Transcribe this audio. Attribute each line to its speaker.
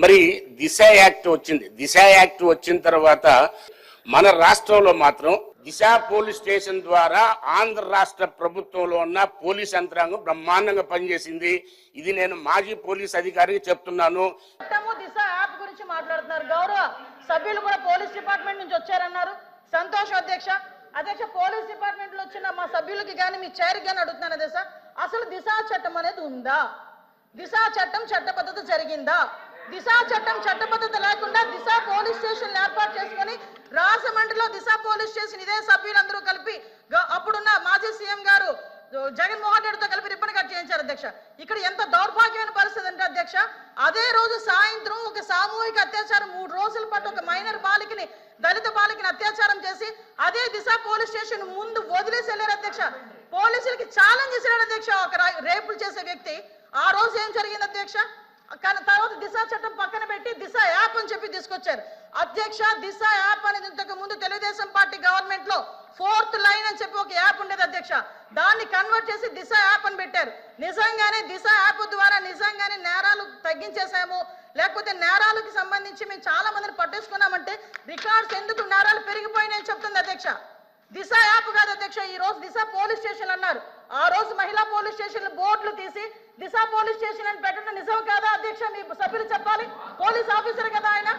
Speaker 1: మరి దిశ యాక్ట్ వచ్చింది. దిశ యాక్ట్ వచ్చిన తర్వాత మన రాష్ట్రంలో మాత్రం దిశ పోలీస్ స్టేషన్ ద్వారా ఆంధ్ర రాష్ట్ర ప్రభుత్వంలో ఉన్న పోలీస్ యంత్రాంగం బ్రహ్మాండంగా పనిచేసింది. ఇది నేను మాజీ పోలీస్ అధికారికి చెప్తున్నాను.
Speaker 2: దిశ యాప్ గురించి మాట్లాడుతున్నారు. గౌరవ సభ్యులు కూడా పోలీస్ డిపార్ట్మెంట్ నుంచి వచ్చారన్నారు. సంతోషం అధ్యక్ష. అధ్యక్ష, పోలీస్ డిపార్ట్మెంట్ లో వచ్చిన మా సభ్యులకి కానీ మీ చైర్కి కానీ అడుగుతున్నాను అధ్యక్ష, అసలు దిశ చట్టం అనేది ఉందా? దిశ చట్టం చట్టబద్ధత జరిగిందా? దిశ చట్టం చట్టబద్ధత లేకుండా దిశ పోలీస్ స్టేషన్ ఏర్పాటు చేసుకుని రాజమండ్రిలో దిశ పోలీస్ స్టేషన్ ఇదే సభ్యులందరూ కలిపి అప్పుడున్న మాజీ సీఎం గారు జగన్మోహన్ రెడ్డితో కలిపి రిబ్బన్ కట్ చేయించారు అధ్యక్ష. ఇక్కడ ఎంత దౌర్భాగ్యమైన పరిస్థితి అంటే అధ్యక్ష, అదే రోజు సాయంత్రం ఒక సామూహిక అత్యాచారం 3 రోజుల పాటు ఒక మైనర్ బాలికని, దళిత బాలికని అత్యాచారం చేసి అదే దిశ పోలీస్ స్టేషన్ ముందు వదిలేసి వెళ్ళారు అధ్యక్ష. పోలీసులకి ఛాలెంజ్ చేశారు అధ్యక్ష ఒక రేపులు చేసే వ్యక్తి. ఆ రోజు ఏం జరిగింది అధ్యక్ష? కానీ తర్వాత దిశ చట్టం పక్కన పెట్టి దిశ యాప్ అని చెప్పి తీసుకొచ్చారు అధ్యక్ష. దిశ యాప్ అనేది ఇంతకు ముందు తెలుగుదేశం పార్టీ గవర్నమెంట్ లో 4th లైన్ అని చెప్పి ఒక యాప్ ఉండేది అధ్యక్ష. దాన్ని కన్వర్ట్ చేసి దిశ యాప్ అని పెట్టారు. నిజంగానే దిశ యాప్ ద్వారా నిజంగానే నేరాలు తగ్గించేసాము, లేకపోతే నేరాలకు సంబంధించి మేము చాలా మందిని పట్టేసుకున్నామంటే రికార్డ్స్ ఎందుకు నేరాలు పెరిగిపోయినాయని చెప్తుంది అధ్యక్ష. దిశ యాప్ కాదు అధ్యక్ష, ఈ రోజు దిశ పోలీస్ స్టేషన్ అన్నారు. ఆ రోజు మహిళా పోలీస్ స్టేషన్ బోర్డులు తీసి దిశ పోలీస్ స్టేషన్ అని పెట్టడం నిజం కాదా అధ్యక్ష? మీ సభ్యులు చెప్పాలి. పోలీస్ ఆఫీసర్ కదా ఆయన.